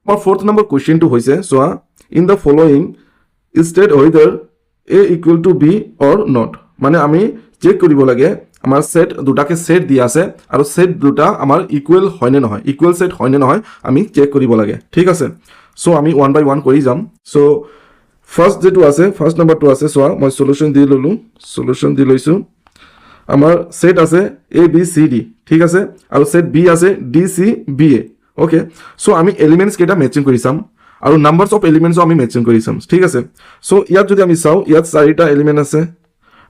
আমাৰ 4th number কুৱেশ্যনটো হৈছে চোৱা in the following state whether A equal to B or not মানে আমি চেক কৰিব লাগে আমাৰ সেট দুটাকে সেট দিয়া আছে আৰু সেট দুটা আমাৰ ইকুৱেল হয়নে নহয় ইকুৱেল সেট হয়নে নহয় আমি চেক কৰিব লাগে ঠিক আছে সো আমি ওৱান বাই ওৱান কৰি যাম সো ফাৰ্স্ট যেটো আছে ফাৰ্স্ট নম্বৰটো আছে চোৱা মই সলিউশন দি ললো সলিউশন দি লৈছো আমাৰ সেট আছে এ বি সি ডি ঠিক আছে আৰু সেট বি আছে D C B A okay so আমি এলিমেন্টস কেটা ম্যাচিং কৰি চাম আৰু নাম্বাৰস অফ এলিমেন্টস আমি ম্যাচিং কৰি চাম ঠিক আছে সো ইয়াত যদি আমি চাও ইয়াত চাৰিটা এলিমেন্ট আছে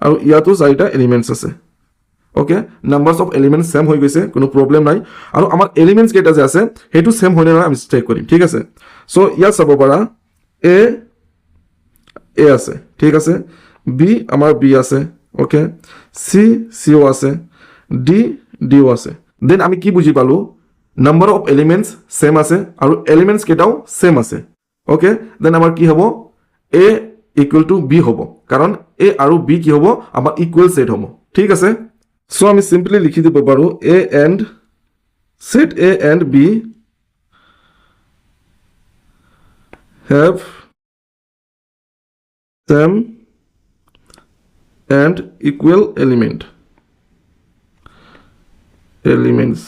আৰু ইয়াতো চাৰিটা এলিমেন্টস আছে ওকে নাম্বাৰস অফ এলিমেন্টস সেম হৈ গৈছে কোনো প্ৰবলেম নাই আৰু আমাৰ এলিমেন্টস কেটা যে আছে হেতু সেম হয়নে নহয় আমি চেক কৰিম ঠিক আছে সো ইয়াত চাব পাৰা এ আছে ঠিক আছে বি আমাৰ বি আছে ওকে সি সিও আছে ডি ডিও আছে দেন আমি কি বুজি পালো নাম্বাৰ অফ এলিমেন্টস সেম আছে আৰু এলিমেন্টস কেটাও সেম আছে ওকে দেন আমাৰ কি হ'ব এ ইকুৱেল টু বি হ'ব কাৰণ এ আৰু বি কি হ'ব আমাৰ ইকুৱেল সেট হ'ব ঠিক আছে সো আমি সিম্পলি লিখি দিব পাৰো A and set A and B have same and equal elements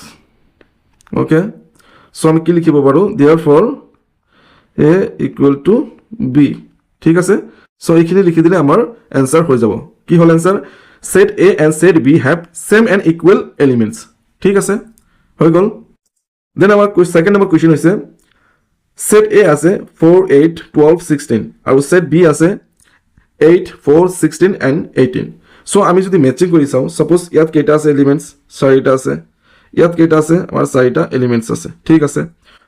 okay so আমি কি লিখিব পাৰো therefore a equal to b ঠিক আছে so এইখিনি লিখি দিলে আমাৰ आंसर হৈ যাব কি হল answer set a and set b have same and equal elements ঠিক আছে হৈ গল দেন আমাৰ সেকেন্ড নম্বৰ কোৱেশ্চন হৈছে set a আছে 4 8 12 16 আৰু set b আছে 8 4 16 and 18 so আমি যদি ম্যাচিং কৰি চাও সাপোজ ইয়াত কেটা আছে এলিমেন্টস চাৰিটা আছে ইয়াত কেটা আছে আমাৰ চাৰিটা এলিমেন্টস আছে ঠিক আছে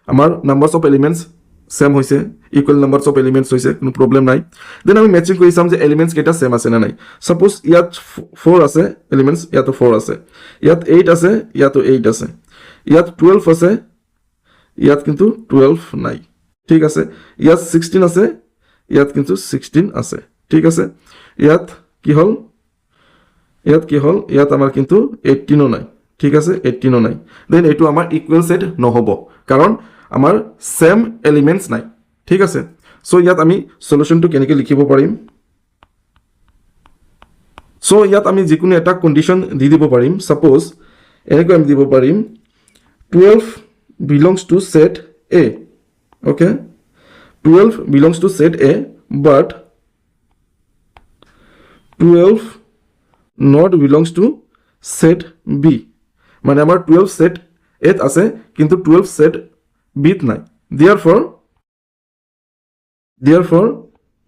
আমাৰ নাম্বাৰস অফ এলিমেন্টস সেম হৈছে ইকুৱেল নাম্বাৰস অফ এলিমেন্টস হৈছে কোনো প্ৰবলেম নাই দেন আমি ম্যাচিং কৰি চাম যে এলিমেন্টস কেটা সেম আছে না নাই সাপোজ ইয়াত 4 আছে এলিমেন্টস ইয়াতো 4 আছে ইয়াত 8 আছে ইয়াতো 8 আছে ইয়াত 12 আছে ইয়াত কিন্তু 12 নাই ঠিক আছে ইয়াত 16 আছে ইয়াত কিন্তু 16 আছে ঠিক আছে ইয়াত কি হল ইয়াত আমাৰ কিন্তু 18 নাই ঠিক আছে 18 নাই দেন এটো আমাৰ ইকুৱেল সেট নহব কাৰণ আমাৰ সেম এলিমেন্টস নাই ঠিক আছে সো ইয়াত আমি সলিউশনটো কেনেকৈ লিখিব পাৰিম সো ইয়াত আমি যিকোনো এটা কন্ডিশন দি দিব পাৰিম সাপোজ এনেকৈ আমি দিব পাৰিম 12 belongs to set A okay 12 belongs to set A but 12 not belongs to set B মানে আমাৰ 12 set A আছে কিন্তু 12 set B ত নাই therefore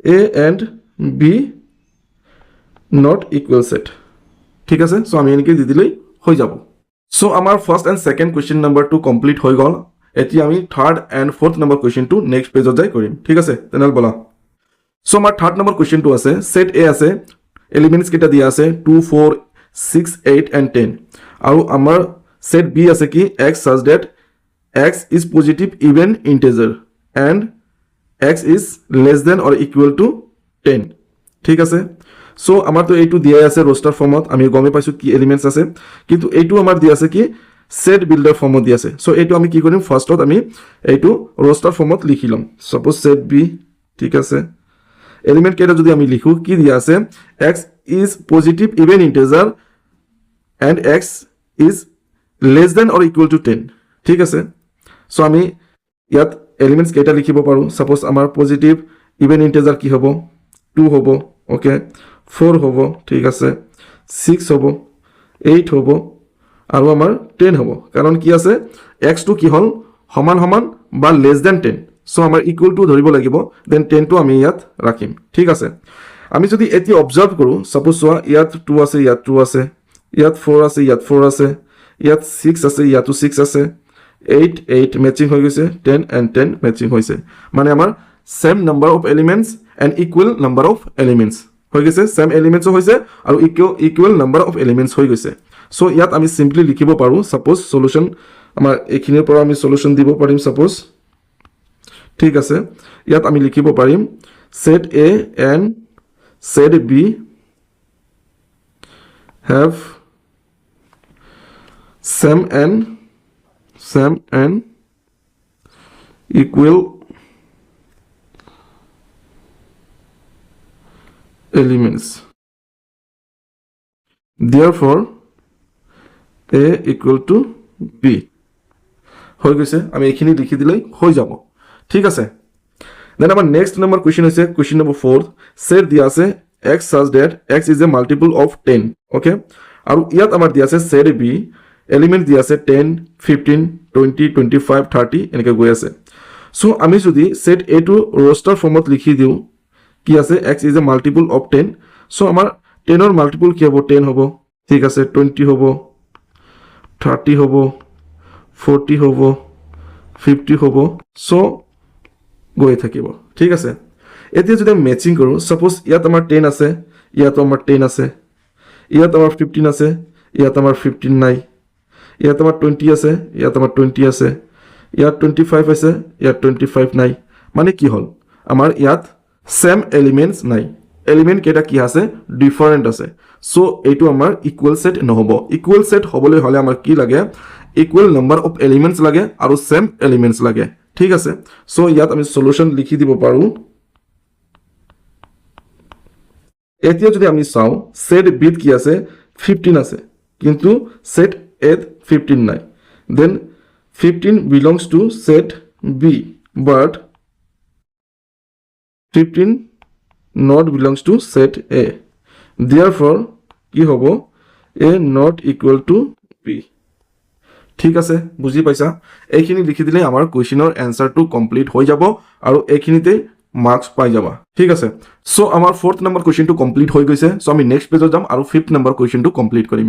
A and B not equal set ঠিক আছে সো আমি এনেকৈ দি দিলেই হৈ যাব সো আমাৰ first and second question number 2 complete হৈ গল এতিয়া আমি থাৰ্ড এন্ড ফোৰ্থ নম্বৰ কোৱেশ্চনটো নেক্সট পেজত যাই কৰিম ঠিক আছে তেনেহলে বলা সো আমাৰ থাৰ্ড নম্বৰ কোৱেশ্চনটো আছে সেট এ আছে এলিমেন্টস কেটা দিয়া আছে 2 4 6 8 and 10 আৰু আমাৰ সেট বি আছে কি x such that x is positive even integer and x is less than or equal to 10 ঠিক আছে সো আমাৰ তো এইটো দিয়া আছে ৰোস্টাৰ ফৰ্মত আমি গমে পাইছো কি এলিমেন্টস আছে কিন্তু এইটো আমাৰ দিয়া আছে কি সেট বিল্ডাৰ ফৰ্মত দিয়া আছে সো এইটো আমি কি কৰিম ফার্স্টত আমি এইটো রোস্টার ফর্মত লিখিলম সাপোজ সেট বি ঠিক আছে এলিমেন্ট কেটা যদি আমি লিখো কি দিয়া আছে x is positive even integer and x is less than or equal to 10 ঠিক আছে সো আমি ইয়াত এলিমেন্টস কেটা লিখিব পাৰো সাপোজ আমাৰ পজিটিভ ইভেন ইন্টিজাৰ কি হ'ব 2 হ'ব ওকে 4 হ'ব ঠিক আছে 6 হ'ব 8 হ'ব আৰু আমাৰ 10 হ'ব কাৰণ কি আছে x টো কি হল সমান সমান বা লেস দেন 10 সো আমাৰ ইকুৱেল টু ধৰিব লাগিব দেন 10 টো আমি ইয়াত ৰাখিম ঠিক আছে আমি যদি এতি অবজাৰ্ভ কৰো সাপোজ সোৱা ইয়াত 2 আছে ইয়াত 2 আছে ইয়াত 4 আছে ইয়াত 4 আছে ইয়াত 6 আছে ইয়াতো 6 আছে 8 8 ম্যাচিং হৈ গৈছে 10 and 10 ম্যাচিং হৈছে মানে আমাৰ same number of elements and equal number of elements হৈ গৈছে সেম এলিমেন্টস হৈছে আৰু ইকুৱেল নাম্বাৰ অফ এলিমেন্টস হৈ গৈছে সো ইয়াত আমি সিম্পলি লিখিব পাৰো সাপোজ সলিউশন আমাৰ এখিনিৰ পৰা আমি সলিউশন দিব পাৰিম সাপোজ ঠিক আছে ইয়াত আমি লিখিব পাৰিম set A and set B have same and equal elements. Therefore, A equal to B. হৈ গৈছে আমি এইখিনি লিখি দিলেই হৈ যাব ঠিক আছে দেন আমাৰ নেক্সট নাম্বাৰ কোৱেশ্চন হৈছে কোৱেশ্চন নম্বৰ 4 সেট দিয়া আছে x such that x is a multiple of 10 okay আৰু ইয়াত আমাৰ দিয়া আছে সেট b এলিমেন্ট দিয়া আছে 10 15 20 25 30 এনেকৈ গৈ আছে সো আমি যদি সেট a টো roster ফৰ্মত লিখি দিও কি আছে x is a multiple of 10 so আমাৰ 10 ৰ মাল্টিপল কি হ'ব 10 হ'ব ঠিক আছে 20 হ'ব 30 হ'ব 40 হ'ব 50 হ'ব সো গৈ থাকিব ঠিক আছে এতিয়া যদি আমি ম্যাচিং কৰো সাপোজ ইয়াত আমাৰ 10 আছে ইয়াত আমাৰ 10 আছে ইয়াত আমাৰ 15 আছে ইয়াত আমাৰ 15 নাই ইয়াত আমাৰ 20 আছে ইয়াত আমাৰ 20 আছে ইয়াত 25 আছে ইয়াত 25 নাই মানে কি হল আমাৰ ইয়াত সেম এলিমেন্টস নাই এলিমেন্ট কেটা কি আছে ডিফাৰেন্ট আছে সো এইটো আমাৰ ইকুয়াল সেট নহব ইকুয়াল সেট হবলৈ হলে আমাৰ কি লাগে ইকুয়াল নাম্বাৰ অফ এলিমেন্টস লাগে আৰু সেম এলিমেন্টস লাগে ঠিক আছে সো ইয়াত আমি সলিউশন লিখি দিব পাৰো এতিয়া যদি আমি চাও সেট b কি আছে 15 আছে কিন্তু সেট a 15 নাই then 15 belongs to set b but 15 not belongs to set a therefore কি হ'ব a not equal to b ঠিক আছে বুজি পাইছা এইখিনি লিখি দিলে আমাৰ কোৱেশ্চনৰ এনসাৰটো কমপ্লিট হৈ যাব আৰু এইখিনিতে মাৰ্কস পাই যাবা ঠিক আছে সো আমাৰ 4th নম্বৰ কোৱেশ্চনটো কমপ্লিট হৈ গৈছে সো আমি নেক্সট পেজত যাম আৰু 5th নম্বৰ কোৱেশ্চনটো কমপ্লিট কৰিম